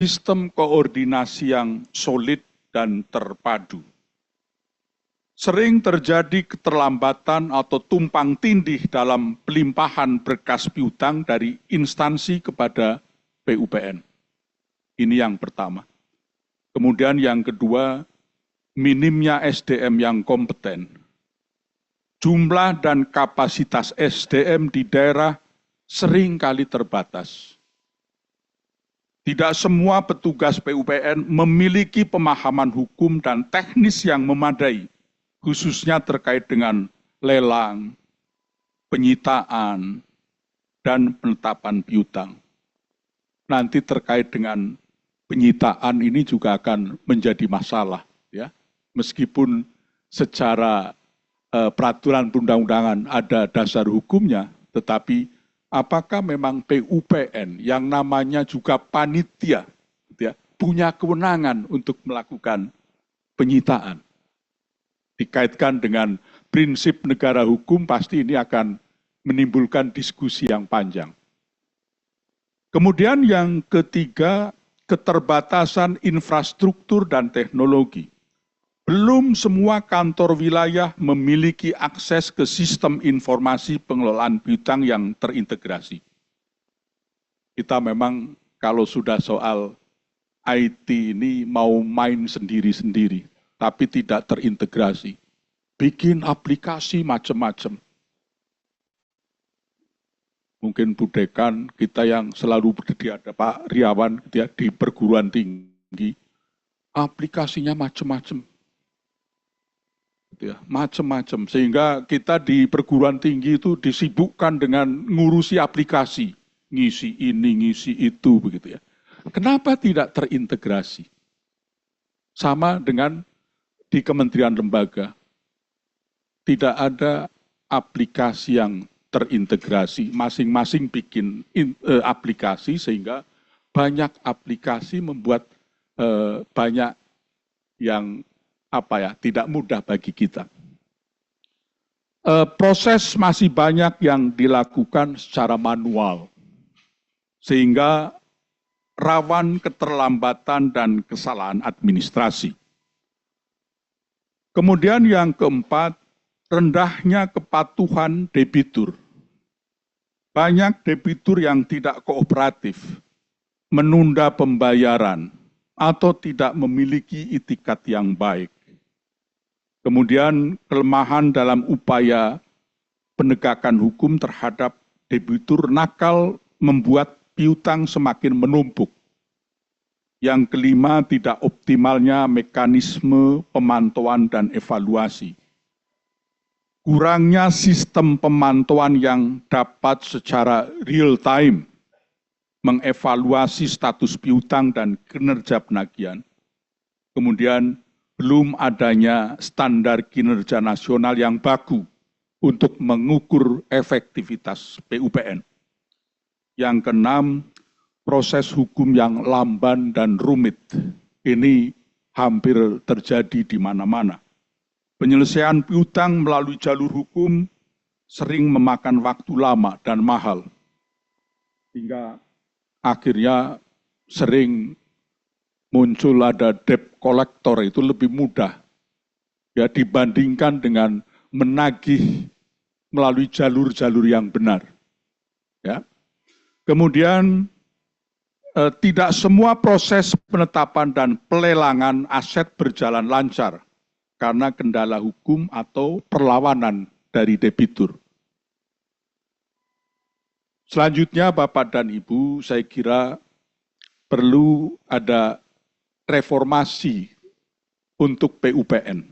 sistem koordinasi yang solid dan terpadu. Sering terjadi keterlambatan atau tumpang tindih dalam pelimpahan berkas piutang dari instansi kepada PUPN. Ini yang pertama. Kemudian yang kedua, minimnya SDM yang kompeten. Jumlah dan kapasitas SDM di daerah seringkali terbatas. Tidak semua petugas PUPN memiliki pemahaman hukum dan teknis yang memadai, khususnya terkait dengan lelang, penyitaan, dan penetapan piutang. Nanti terkait dengan penyitaan ini juga akan menjadi masalah, ya. Meskipun secara peraturan perundang-undangan ada dasar hukumnya, tetapi apakah memang PUPN yang namanya juga panitia, ya, punya kewenangan untuk melakukan penyitaan? Dikaitkan dengan prinsip negara hukum, pasti ini akan menimbulkan diskusi yang panjang. Kemudian yang ketiga, keterbatasan infrastruktur dan teknologi. Belum semua kantor wilayah memiliki akses ke sistem informasi pengelolaan piutang yang terintegrasi. Kita memang kalau sudah soal IT ini mau main sendiri-sendiri, tapi tidak terintegrasi. Bikin aplikasi macam-macam. Mungkin Bu Dekan, kita yang selalu berdiri ada Pak Riawan di perguruan tinggi, aplikasinya macam-macam. Macam-macam, sehingga kita di perguruan tinggi itu disibukkan dengan ngurusi aplikasi, ngisi ini, ngisi itu, begitu ya. Kenapa tidak terintegrasi? Sama dengan di kementerian lembaga, tidak ada aplikasi yang terintegrasi, masing-masing bikin aplikasi, sehingga banyak aplikasi membuat banyak yang tidak mudah bagi kita. Proses masih banyak yang dilakukan secara manual, sehingga rawan keterlambatan dan kesalahan administrasi. Kemudian yang keempat, rendahnya kepatuhan debitur. Banyak debitur yang tidak kooperatif, menunda pembayaran, atau tidak memiliki itikat yang baik. Kemudian kelemahan dalam upaya penegakan hukum terhadap debitur nakal membuat piutang semakin menumpuk. Yang kelima, tidak optimalnya mekanisme pemantauan dan evaluasi. Kurangnya sistem pemantauan yang dapat secara real time mengevaluasi status piutang dan kinerja penagihan. Kemudian belum adanya standar kinerja nasional yang baku untuk mengukur efektivitas PUPN. Yang keenam, proses hukum yang lamban dan rumit. Ini hampir terjadi di mana-mana. Penyelesaian piutang melalui jalur hukum sering memakan waktu lama dan mahal, hingga akhirnya sering muncul ada debt collector, itu lebih mudah ya dibandingkan dengan menagih melalui jalur-jalur yang benar. Ya. Kemudian tidak semua proses penetapan dan pelelangan aset berjalan lancar karena kendala hukum atau perlawanan dari debitur. Selanjutnya Bapak dan Ibu, saya kira perlu ada reformasi untuk PUPN.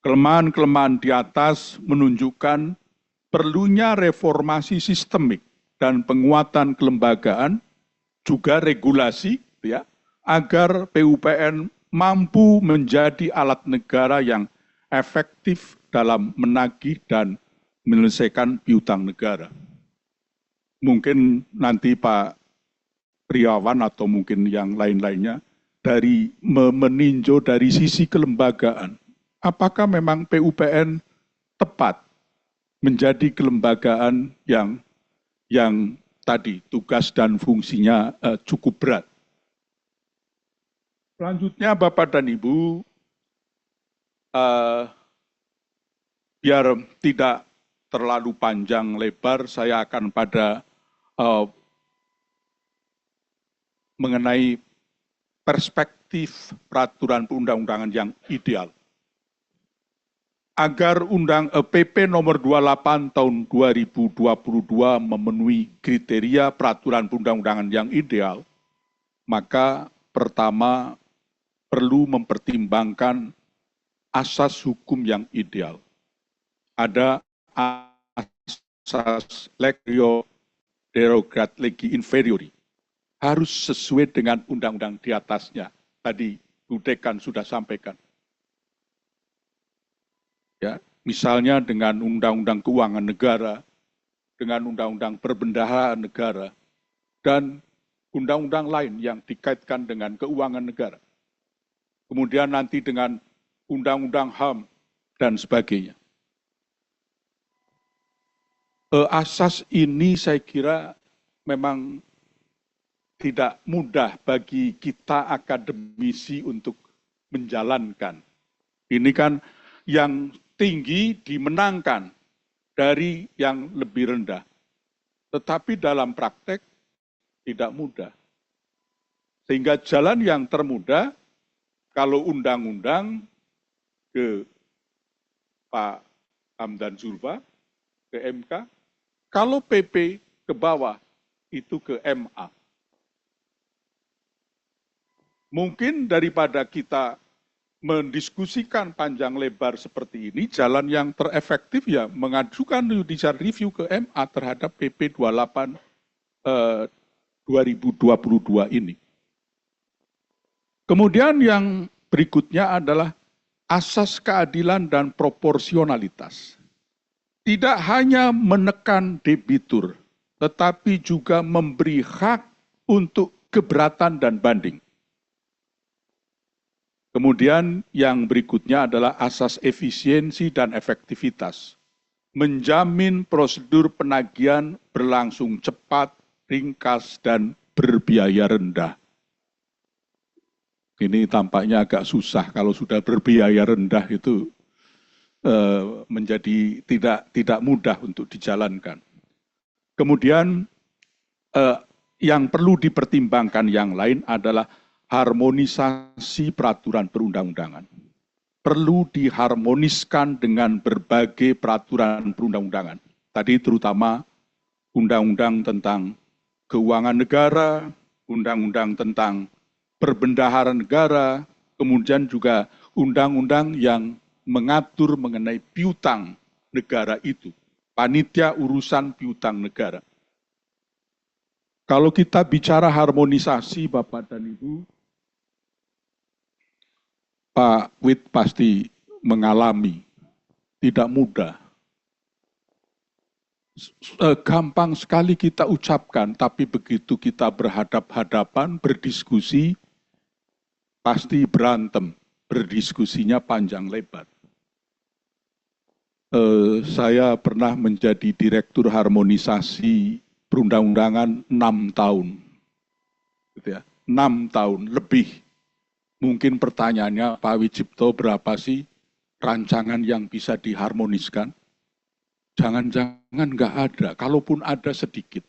Kelemahan-kelemahan di atas menunjukkan perlunya reformasi sistemik dan penguatan kelembagaan, juga regulasi, ya, agar PUPN mampu menjadi alat negara yang efektif dalam menagih dan menyelesaikan piutang negara. Mungkin nanti Pak Riawan atau mungkin yang lain-lainnya dari meninjau dari sisi kelembagaan. Apakah memang PUPN tepat menjadi kelembagaan yang tadi tugas dan fungsinya cukup berat. Selanjutnya Bapak dan Ibu, biar tidak terlalu panjang lebar, saya akan pada mengenai perspektif peraturan perundang-undangan yang ideal. Agar PP nomor 28 tahun 2022 memenuhi kriteria peraturan perundang-undangan yang ideal, maka pertama perlu mempertimbangkan asas hukum yang ideal. Ada asas legio derogat legi inferiori. Harus sesuai dengan undang-undang di atasnya. Tadi Bu Dekan sudah sampaikan. Ya, misalnya dengan Undang-Undang Keuangan Negara, dengan Undang-Undang Perbendaharaan Negara, dan undang-undang lain yang dikaitkan dengan keuangan negara. Kemudian nanti dengan Undang-Undang HAM dan sebagainya. Asas ini saya kira memang tidak mudah bagi kita akademisi untuk menjalankan. Ini kan yang tinggi dimenangkan dari yang lebih rendah. Tetapi dalam praktek tidak mudah. Sehingga jalan yang termudah, kalau undang-undang ke Pak Hamdan Zulfa, ke MK, kalau PP ke bawah, itu ke MA. Mungkin daripada kita mendiskusikan panjang lebar seperti ini, jalan yang terefektif ya mengajukan judicial review ke MA terhadap PP 28 2022 ini. Kemudian yang berikutnya adalah asas keadilan dan proporsionalitas. Tidak hanya menekan debitur, tetapi juga memberi hak untuk keberatan dan banding. Kemudian yang berikutnya adalah asas efisiensi dan efektivitas. Menjamin prosedur penagihan berlangsung cepat, ringkas, dan berbiaya rendah. Ini tampaknya agak susah kalau sudah berbiaya rendah itu menjadi tidak mudah untuk dijalankan. Kemudian yang perlu dipertimbangkan yang lain adalah harmonisasi peraturan perundang-undangan. Perlu diharmoniskan dengan berbagai peraturan perundang-undangan. Tadi terutama undang-undang tentang keuangan negara, undang-undang tentang perbendaharaan negara, kemudian juga undang-undang yang mengatur mengenai piutang negara itu, panitia urusan piutang negara. Kalau kita bicara harmonisasi, Bapak dan Ibu, Pak Wid pasti mengalami, tidak mudah. Gampang sekali kita ucapkan, tapi begitu kita berhadap-hadapan, berdiskusi, pasti berantem, berdiskusinya panjang lebar. Saya pernah menjadi direktur harmonisasi perundang-undangan 6 tahun. Gitu ya, 6 tahun lebih. Mungkin pertanyaannya, Pak Wijipto, berapa sih rancangan yang bisa diharmoniskan? Jangan-jangan nggak ada, kalaupun ada sedikit.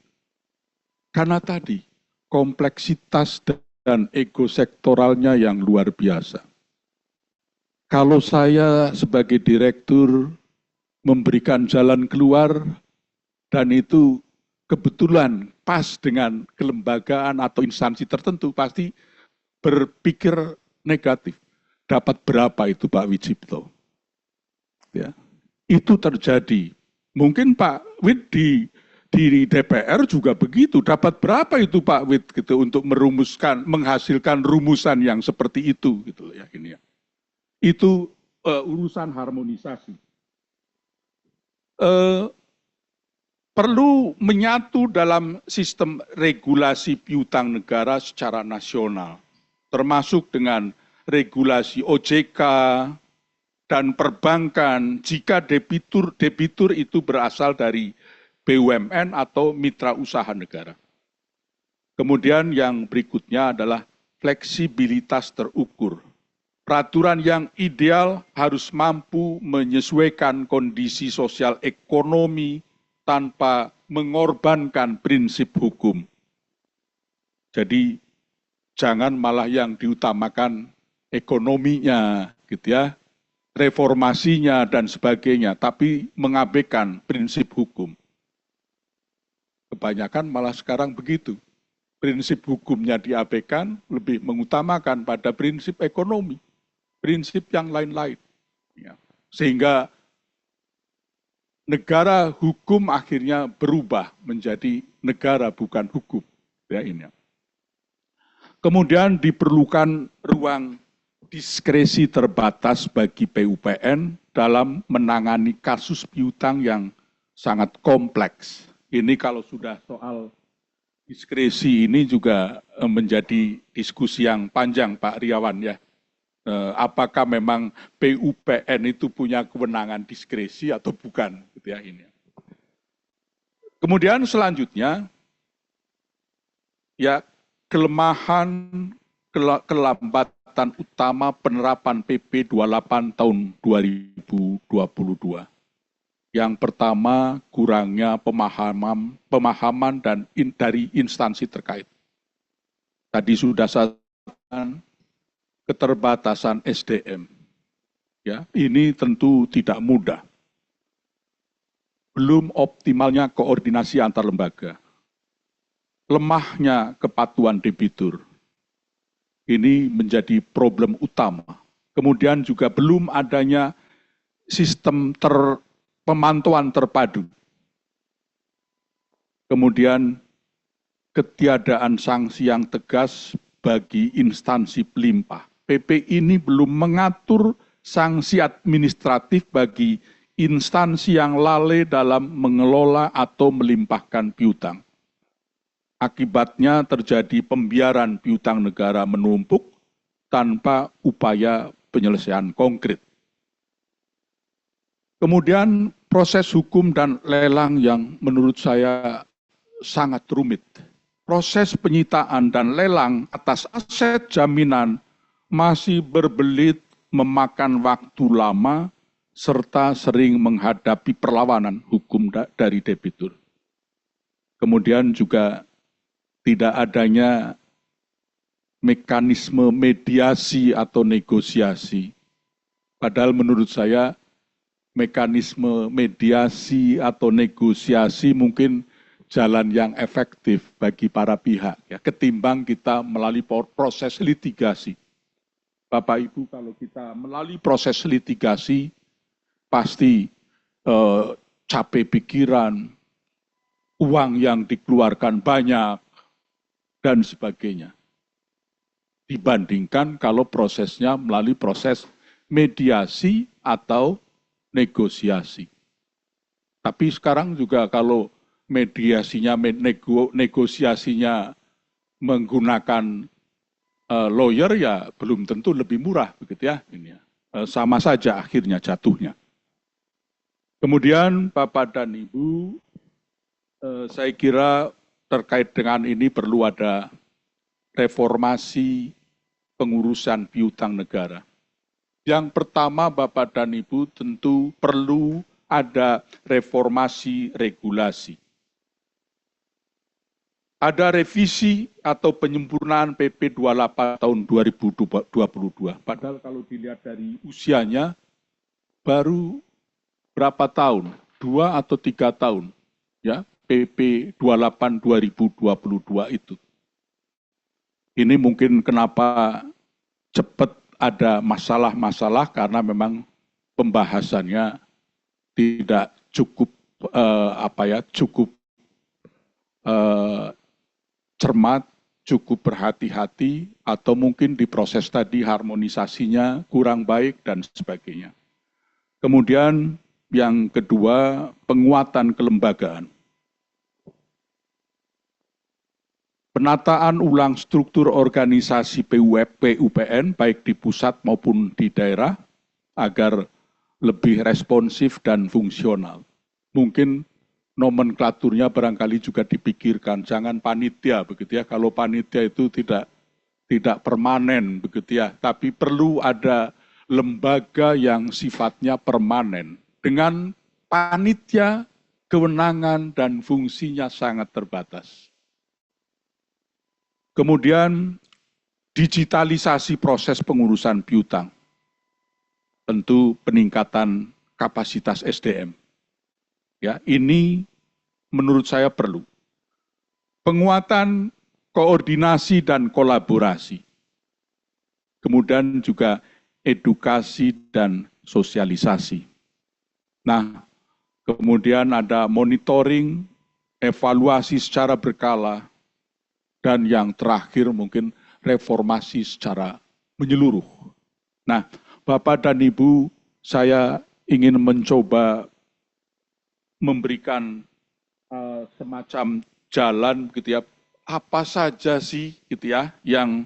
Karena tadi, kompleksitas dan ego sektoralnya yang luar biasa. Kalau saya sebagai direktur memberikan jalan keluar, dan itu kebetulan pas dengan kelembagaan atau instansi tertentu, pasti berpikir negatif. Dapat berapa itu Pak Wijipto? Ya, itu terjadi. Mungkin Pak Wid di DPR juga begitu. Dapat berapa itu Pak Wid gitu untuk merumuskan, menghasilkan rumusan yang seperti itu gitu ya ini ya. Itu urusan harmonisasi. Perlu menyatu dalam sistem regulasi piutang negara secara nasional, termasuk dengan regulasi OJK dan perbankan jika debitur itu berasal dari BUMN atau mitra usaha negara. Kemudian yang berikutnya adalah fleksibilitas terukur. Peraturan yang ideal harus mampu menyesuaikan kondisi sosial ekonomi tanpa mengorbankan prinsip hukum. Jadi jangan malah yang diutamakan ekonominya, gitu ya, reformasinya dan sebagainya, tapi mengabaikan prinsip hukum. Kebanyakan malah sekarang begitu. Prinsip hukumnya diabaikan, lebih mengutamakan pada prinsip ekonomi, prinsip yang lain-lain. Ya. Sehingga negara hukum akhirnya berubah menjadi negara bukan hukum. Ya, ini. Kemudian diperlukan ruang diskresi terbatas bagi PUPN dalam menangani kasus piutang yang sangat kompleks. Ini kalau sudah soal diskresi ini juga menjadi diskusi yang panjang, Pak Riawan, ya. Apakah memang PUPN itu punya kewenangan diskresi atau bukan, gitu ya ini. Kemudian selanjutnya, ya, kelambatan utama penerapan PP 28 tahun 2022. Yang pertama, kurangnya pemahaman dan dari instansi terkait. Tadi sudah saya katakan, keterbatasan SDM. Ya, ini tentu tidak mudah. Belum optimalnya koordinasi antar lembaga. Lemahnya kepatuhan debitur. Ini menjadi problem utama. Kemudian juga belum adanya sistem pemantauan terpadu. Kemudian ketiadaan sanksi yang tegas bagi instansi pelimpah. PP ini belum mengatur sanksi administratif bagi instansi yang lalai dalam mengelola atau melimpahkan piutang. Akibatnya terjadi pembiaran piutang negara menumpuk tanpa upaya penyelesaian konkret. Kemudian proses hukum dan lelang yang menurut saya sangat rumit. Proses penyitaan dan lelang atas aset jaminan masih berbelit, memakan waktu lama, serta sering menghadapi perlawanan hukum dari debitur. Kemudian juga tidak adanya mekanisme mediasi atau negosiasi. Padahal menurut saya mekanisme mediasi atau negosiasi mungkin jalan yang efektif bagi para pihak, ya, ketimbang kita melalui proses litigasi. Bapak Ibu, kalau kita melalui proses litigasi, pasti capek pikiran, uang yang dikeluarkan banyak, dan sebagainya. Dibandingkan kalau prosesnya melalui proses mediasi atau negosiasi. Tapi sekarang juga kalau mediasinya, negosiasinya menggunakan lawyer, ya belum tentu lebih murah, begitu ya. Ini ya. Sama saja akhirnya jatuhnya. Kemudian Bapak dan Ibu, saya kira terkait dengan ini perlu ada reformasi pengurusan piutang negara. Yang pertama, Bapak dan Ibu, tentu perlu ada reformasi regulasi. Ada revisi atau penyempurnaan PP 28 tahun 2022. Padahal kalau dilihat dari usianya, baru berapa tahun? 2 atau 3 tahun. Ya, PP 28 2022 itu. Ini mungkin kenapa cepat ada masalah-masalah karena memang pembahasannya tidak cukup cermat, cukup berhati-hati, atau mungkin di proses tadi harmonisasinya kurang baik dan sebagainya. Kemudian yang kedua, penguatan kelembagaan. Penataan ulang struktur organisasi PUPN baik di pusat maupun di daerah agar lebih responsif dan fungsional. Mungkin nomenklaturnya barangkali juga dipikirkan, jangan panitia begitu ya. Kalau panitia itu tidak tidak permanen begitu ya, tapi perlu ada lembaga yang sifatnya permanen dengan panitia, kewenangan dan fungsinya sangat terbatas. Kemudian digitalisasi proses pengurusan piutang. Tentu peningkatan kapasitas SDM. Ya, ini menurut saya perlu. Penguatan koordinasi dan kolaborasi. Kemudian juga edukasi dan sosialisasi. Nah, kemudian ada monitoring, evaluasi secara berkala, dan yang terakhir mungkin reformasi secara menyeluruh. Nah, Bapak dan Ibu, saya ingin mencoba memberikan semacam jalan gitu ya, apa saja sih gitu ya yang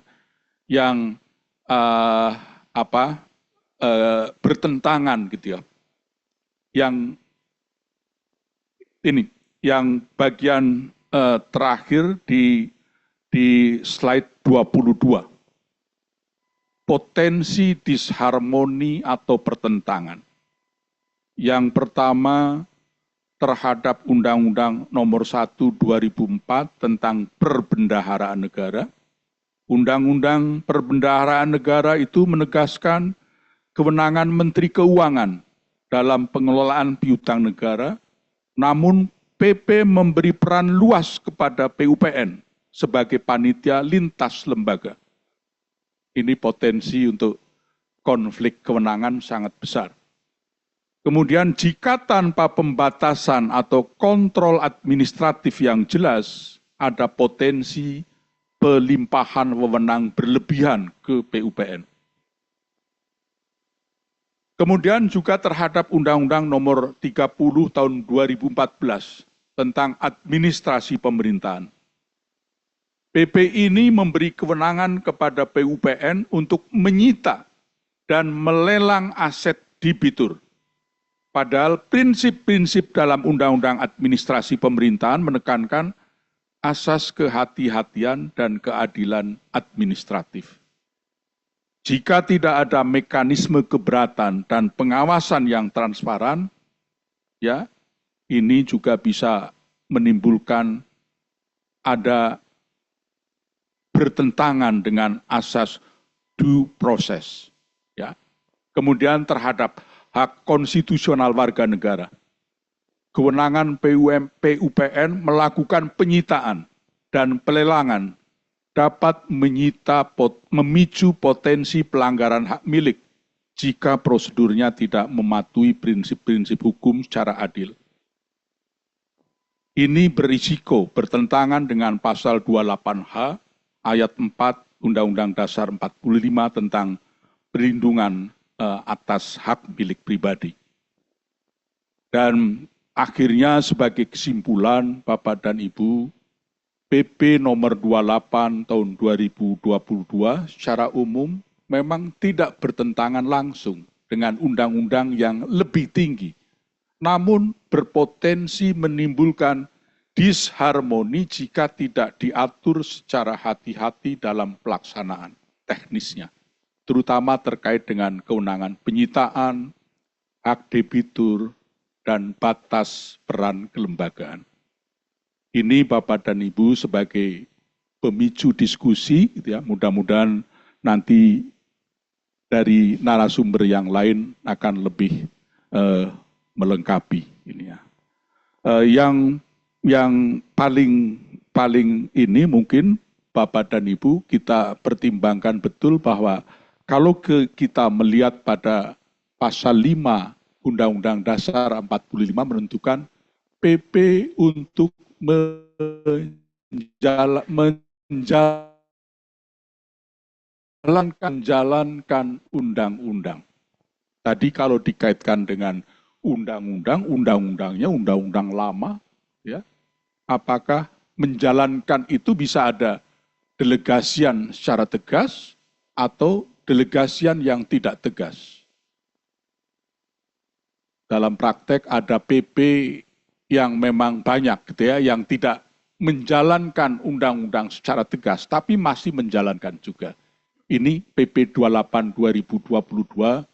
bertentangan gitu ya. Yang ini, yang bagian terakhir di slide 22. Potensi disharmoni atau pertentangan. Yang pertama terhadap Undang-Undang Nomor 1 2004 tentang Perbendaharaan Negara. Undang-Undang Perbendaharaan Negara itu menegaskan kewenangan Menteri Keuangan dalam pengelolaan piutang negara, namun PP memberi peran luas kepada PUPN sebagai panitia lintas lembaga. Ini potensi untuk konflik kewenangan sangat besar. Kemudian jika tanpa pembatasan atau kontrol administratif yang jelas, ada potensi pelimpahan wewenang berlebihan ke PUPN. Kemudian juga terhadap Undang-Undang Nomor 30 Tahun 2014 tentang administrasi pemerintahan. PP ini memberi kewenangan kepada PUPN untuk menyita dan melelang aset debitur. Padahal prinsip-prinsip dalam Undang-Undang Administrasi Pemerintahan menekankan asas kehati-hatian dan keadilan administratif. Jika tidak ada mekanisme keberatan dan pengawasan yang transparan, ya, ini juga bisa menimbulkan ada bertentangan dengan asas due process. Ya. Kemudian terhadap hak konstitusional warga negara. Kewenangan PUPN melakukan penyitaan dan pelelangan dapat memicu potensi pelanggaran hak milik jika prosedurnya tidak mematuhi prinsip-prinsip hukum secara adil. Ini berisiko bertentangan dengan pasal 28H ayat 4 Undang-Undang Dasar 45 tentang perlindungan atas hak milik pribadi. Dan akhirnya sebagai kesimpulan Bapak dan Ibu, PP nomor 28 tahun 2022 secara umum memang tidak bertentangan langsung dengan undang-undang yang lebih tinggi, namun berpotensi menimbulkan disharmoni jika tidak diatur secara hati-hati dalam pelaksanaan teknisnya, terutama terkait dengan kewenangan penyitaan, hak debitur, dan batas peran kelembagaan. Ini Bapak dan Ibu sebagai pemicu diskusi, gitu ya, mudah-mudahan nanti dari narasumber yang lain akan lebih melengkapi ini ya. Yang paling ini mungkin Bapak dan Ibu kita pertimbangkan betul bahwa kalau kita melihat pada pasal 5 Undang-Undang Dasar 45 menentukan PP untuk menjalankan undang-undang. Tadi kalau dikaitkan dengan undang-undangnya undang-undang lama, ya, apakah menjalankan itu bisa ada delegasian secara tegas atau delegasian yang tidak tegas? Dalam praktek ada PP yang memang banyak gitu ya, yang tidak menjalankan undang-undang secara tegas, tapi masih menjalankan juga. ini PP 28 2022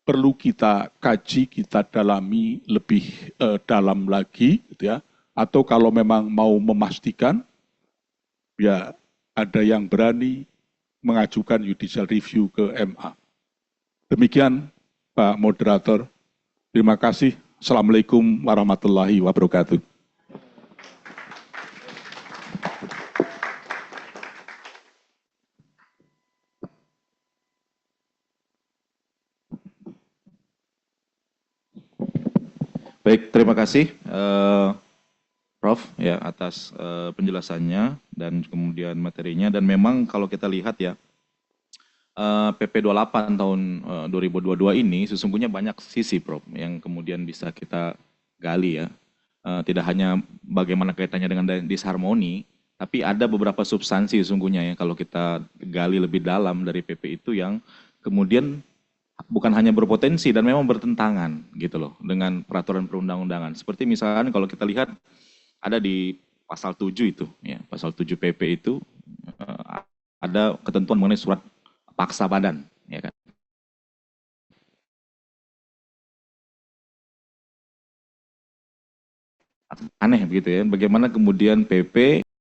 perlu kita kaji, kita dalami lebih dalam lagi, gitu ya. Atau kalau memang mau memastikan, ya ada yang berani mengajukan judicial review ke MA. Demikian Pak Moderator. Terima kasih. Assalamualaikum warahmatullahi wabarakatuh. Baik, terima kasih Prof ya atas penjelasannya dan kemudian materinya. Dan memang kalau kita lihat ya PP 28 tahun 2022 ini sesungguhnya banyak sisi Prof yang kemudian bisa kita gali ya. Tidak hanya bagaimana kaitannya dengan disharmoni, tapi ada beberapa substansi sesungguhnya ya kalau kita gali lebih dalam dari PP itu yang kemudian bukan hanya berpotensi dan memang bertentangan gitu loh dengan peraturan perundang-undangan. Seperti misalkan kalau kita lihat ada di pasal 7 itu ya, pasal 7 PP itu ada ketentuan mengenai surat paksa badan ya kan. Aneh begitu ya, bagaimana kemudian PP